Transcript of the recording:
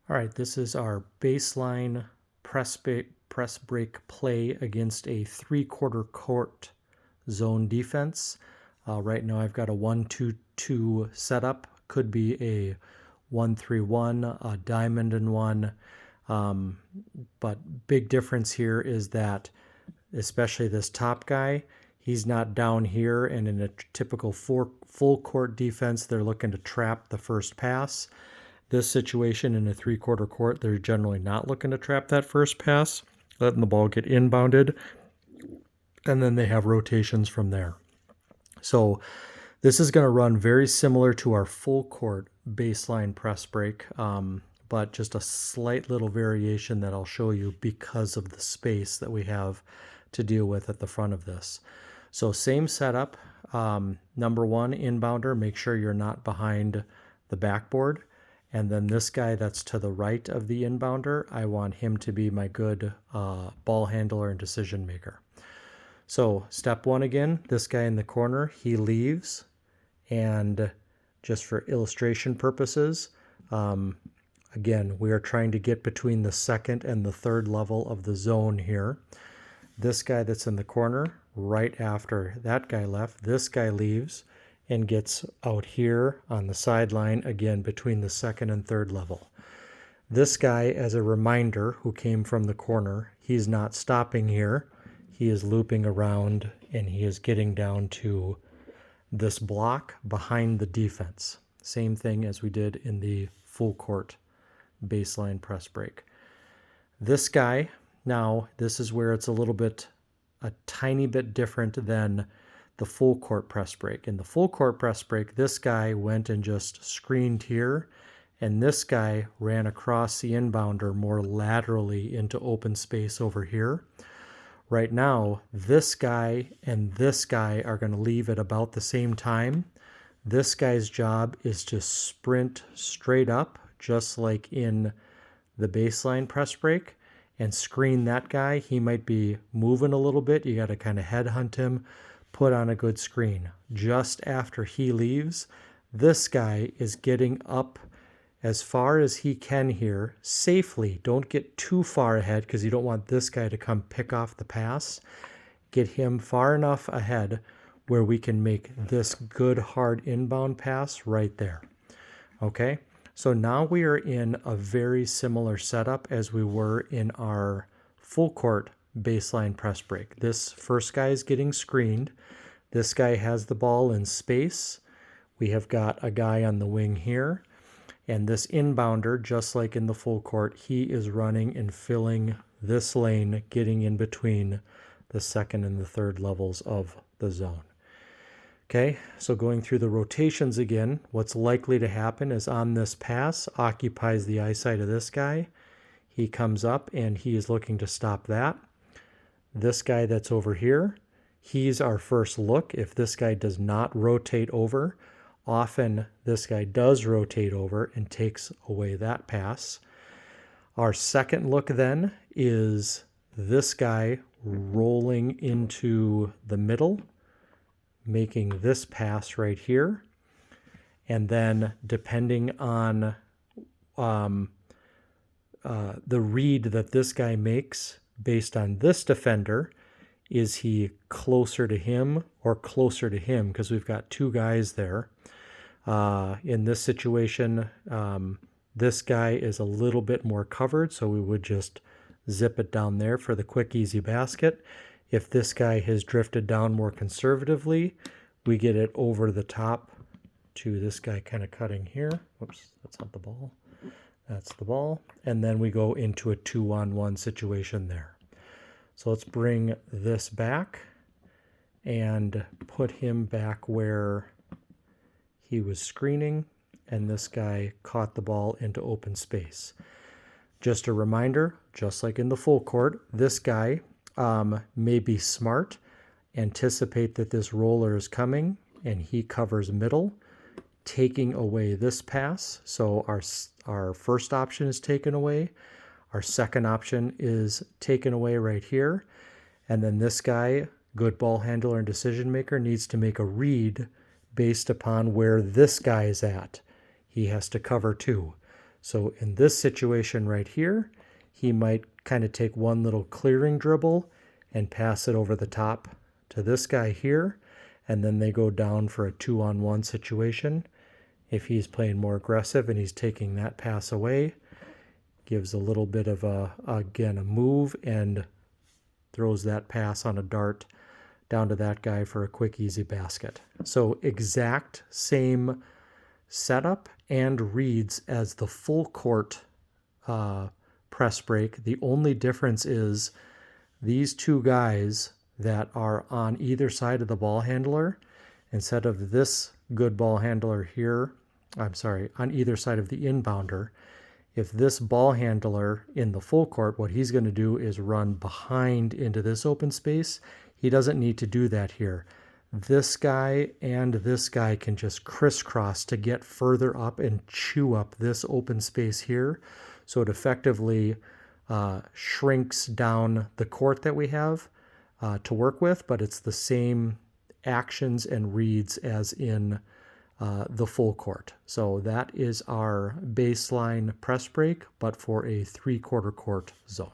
All right, this is our baseline press break play against a 3/4 court zone defense. Right now I've got a 1-2-2 setup. Could be a 1-3-1, a diamond and one. But big difference here is that, especially this top guy, he's not down here, and in a typical full court defense, they're looking to trap the first pass. This situation in a 3/4 court, they're generally not looking to trap that first pass, letting the ball get inbounded, and then they have rotations from there. So this is going to run very similar to our full court baseline press break, but just a slight little variation that I'll show you because of the space that we have to deal with at the front of this. So same setup. Number one, inbounder, make sure you're not behind the backboard. And then this guy that's to the right of the inbounder, I want him to be my good ball handler and decision maker. So step one again, this guy in the corner, he leaves. And just for illustration purposes, again, we are trying to get between the second and the third level of the zone here. This guy that's in the corner, right after that guy left, this guy leaves and gets out here on the sideline, again, between the second and third level. This guy, as a reminder, who came from the corner, he's not stopping here. He is looping around, and he is getting down to this block behind the defense. Same thing as we did in the full court baseline press break. This guy, now, this is where it's a tiny bit different than the full court press break. In the full court press break, this guy went and just screened here, and this guy ran across the inbounder more laterally into open space over here. Right now, this guy and this guy are going to leave at about the same time. This guy's job is to sprint straight up, just like in the baseline press break, and screen that guy. He might be moving a little bit. You got to kind of headhunt him, put on a good screen. Just after he leaves, this guy is getting up as far as he can here safely. Don't get too far ahead because you don't want this guy to come pick off the pass. Get him far enough ahead where we can make this good hard inbound pass right there. Okay, so now we are in a very similar setup as we were in our full court baseline press break. This first guy is getting screened. This guy has the ball in space. We have got a guy on the wing here. And this inbounder, just like in the full court, he is running and filling this lane, getting in between the second and the third levels of the zone. Okay, so going through the rotations again, what's likely to happen is on this pass, occupies the eyesight of this guy. He comes up and he is looking to stop that. This guy that's over here, he's our first look. If this guy does not rotate over, often this guy does rotate over and takes away that pass. Our second look then is this guy rolling into the middle, making this pass right here. And then depending on the read that this guy makes based on this defender, is he closer to him or closer to him? Because we've got two guys there. In this situation, this guy is a little bit more covered, so we would just zip it down there for the quick, easy basket. If this guy has drifted down more conservatively, we get it over the top to this guy kind of cutting here. Whoops, that's not the ball. That's the ball. And then we go into a 2-on-1 situation there. So let's bring this back and put him back where he was screening, and this guy caught the ball into open space. Just a reminder, just like in the full court, this guy may be smart, anticipate that this roller is coming, and he covers middle, taking away this pass. So our first option is taken away. Our second option is taken away right here. And then this guy, good ball handler and decision maker, needs to make a read based upon where this guy is at. He has to cover too. So in this situation right here, he might kind of take one little clearing dribble and pass it over the top to this guy here, and then they go down for a 2-on-1 situation. If he's playing more aggressive and he's taking that pass away, gives a little bit of again a move and throws that pass on a dart down to that guy for a quick, easy basket. So exact same setup and reads as the full court press break. The only difference is these two guys that are on either side of the ball handler, instead of this good ball handler here, on either side of the inbounder, if this ball handler in the full court, what he's going to do is run behind into this open space. He doesn't need to do that here. This guy and this guy can just crisscross to get further up and chew up this open space here. So it effectively shrinks down the court that we have to work with, but it's the same actions and reads as in the full court. So that is our baseline press break, but for a 3/4 court zone.